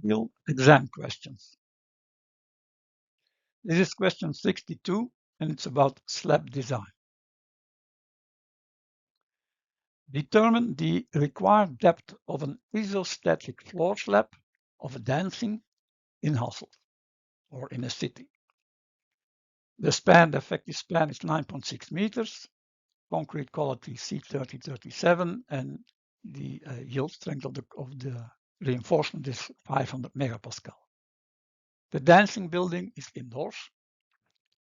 real exam questions. This is question 62, and it's about slab design. Determine the required depth of an isostatic floor slab of a dancing in Hasselt or in a city. The effective span is 9.6 meters, concrete quality C3037, and the yield strength of the reinforcement is 500 megapascal. The dancing building is indoors,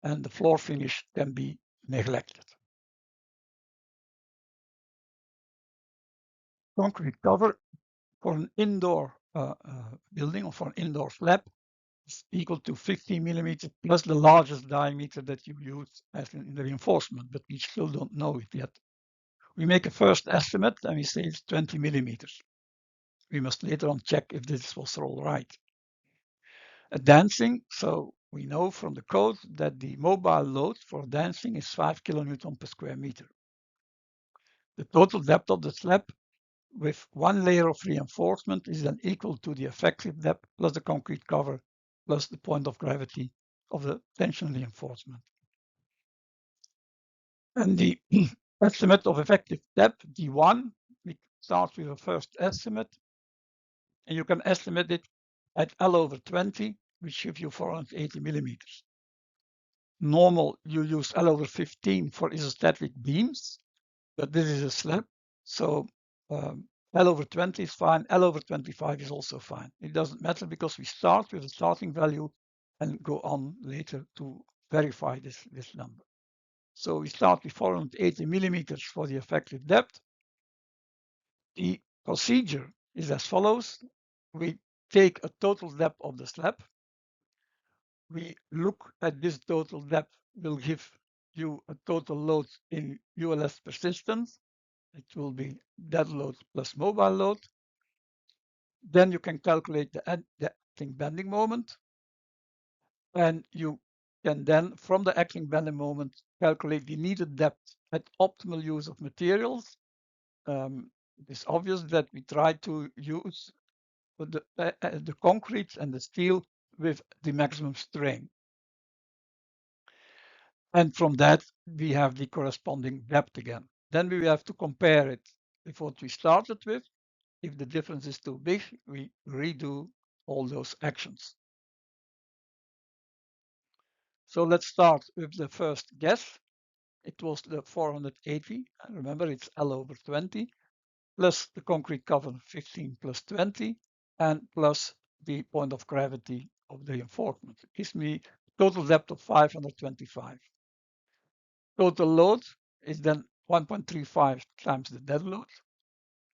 and the floor finish can be neglected. Concrete cover for an indoor building or for an indoor slab is equal to 15 millimeters plus the largest diameter that you use as in the reinforcement, but we still don't know it yet. We make a first estimate and we say it's 20 millimeters. We must later on check if this was all right. A dancing, so we know from the code that the mobile load for dancing is 5 kilonewton per square meter. The total depth of the slab with one layer of reinforcement is then equal to the effective depth plus the concrete cover plus the point of gravity of the tension reinforcement. And the estimate of effective depth, D1, we start with a first estimate, and you can estimate it at L over 20, which gives you 480 millimeters. Normal, you use L over 15 for isostatic beams, but this is a slab, so L over 20 is fine, L over 25 is also fine. It doesn't matter because we start with a starting value and go on later to verify this number. So we start with 480 millimeters for the effective depth. The procedure is as follows. We take a total depth of the slab. We look at this total depth will give you a total load in ULS persistence. It will be dead load plus mobile load. Then you can calculate the acting bending moment. And you can then, from the acting bending moment, calculate the needed depth at optimal use of materials. It's obvious that we try to use the concrete and the steel with the maximum strain. And from that, we have the corresponding depth again. Then we have to compare it with what we started with. If the difference is too big, we redo all those actions. So let's start with the first guess. It was the 480. Remember, it's L over 20, plus the concrete cover 15 plus 20, and plus the point of gravity of the reinforcement. It gives me total depth of 525. Total load is then 1.35 times the dead load,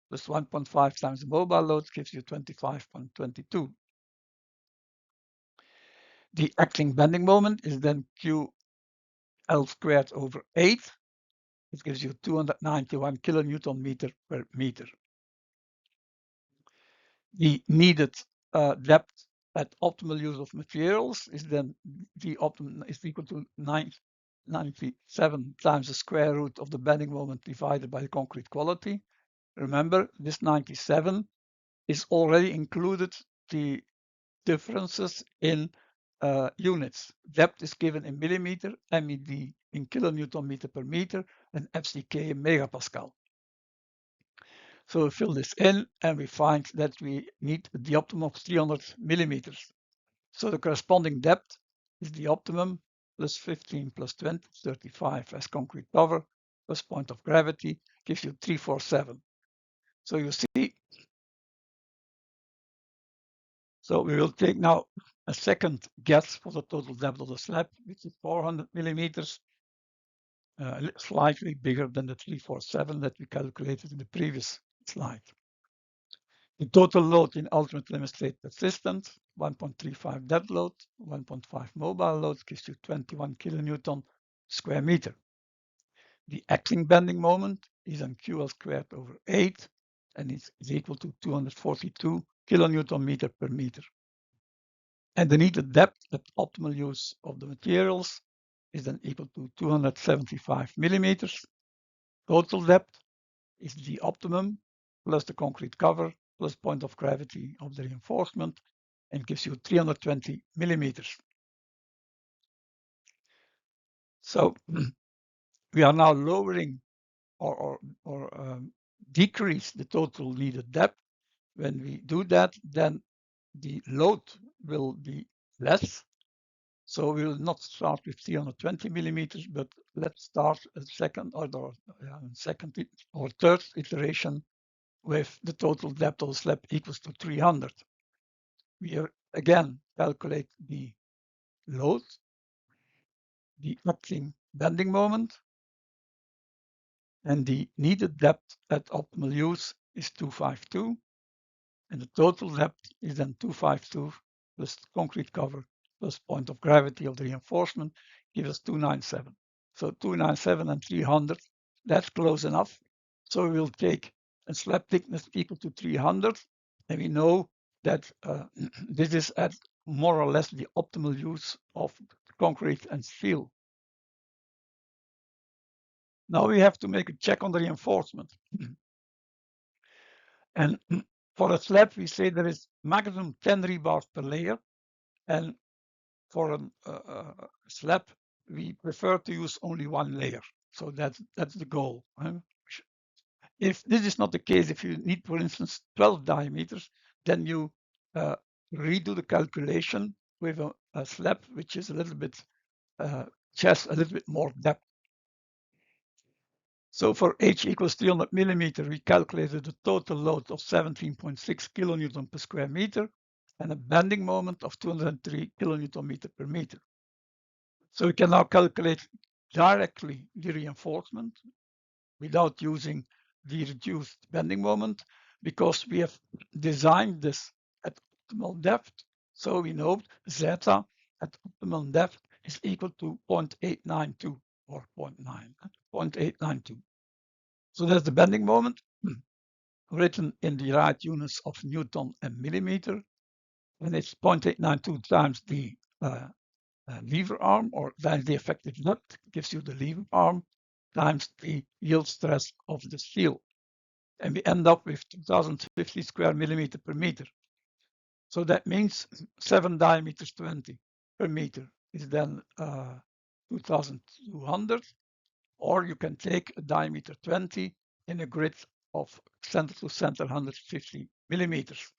plus 1.5 times the mobile load gives you 25.22. The acting bending moment is then QL squared over 8. It gives you 291 kilonewton meter per meter. The needed depth at optimal use of materials is then the optimum is equal to 97 times the square root of the bending moment divided by the concrete quality. Remember, this 97 is already included the differences in units. Depth is given in millimeter, MED in kilonewton meter per meter, and FCK in megapascal. So we fill this in and we find that we need the optimum of 300 millimeters. So the corresponding depth is the optimum plus 15 plus 20, 35 as concrete cover plus point of gravity gives you 347. So you see, so we will take now a second guess for the total depth of the slab, which is 400 millimeters, slightly bigger than the 347 that we calculated in the previous slide. The total load in ultimate limit state persistence, 1.35 dead load, 1.5 mobile load gives you 21 kilonewton square meter. The acting bending moment is on QL squared over 8, and it's equal to 242 kilonewton meter per meter. And the needed depth at optimal use of the materials is then equal to 275 millimeters. Total depth is the optimum plus the concrete cover plus point of gravity of the reinforcement and gives you 320 millimeters. So we are now lowering or decrease the total needed depth. When we do that, then the load will be less. So we will not start with 320 millimeters, but let's start a second or third iteration with the total depth of the slab equals to 300. We are again calculate the load, the acting bending moment, and the needed depth at optimal use is 252, and the total depth is then 252 plus concrete cover plus point of gravity of the reinforcement gives us 297. So 297 and 300, that's close enough. So we will take a slab thickness equal to 300, and we know that this is at more or less the optimal use of concrete and steel. Now we have to make a check on the reinforcement. And for a slab, we say there is maximum 10 rebars per layer. And for a slab, we prefer to use only one layer. So that's the goal. If this is not the case, if you need, for instance, 12 diameters, then you redo the calculation with a slab which is a little bit, just a little bit more depth. So for H equals 300 millimeter, we calculated a total load of 17.6 kilonewton per square meter and a bending moment of 203 kilonewton meter per meter. So we can now calculate directly the reinforcement without using the reduced bending moment because we have designed this at optimal depth. So we know zeta at optimal depth is equal to 0.892 or 0.892. So that's the bending moment written in the right units of Newton and millimeter. And it's 0.892 times the lever arm, or times the effective depth gives you the lever arm, times the yield stress of the steel. And we end up with 2050 square millimeter per meter. So that means 7 diameters 20 per meter is then 2200. Or you can take a diameter 20 in a grid of center to center 150 millimeters.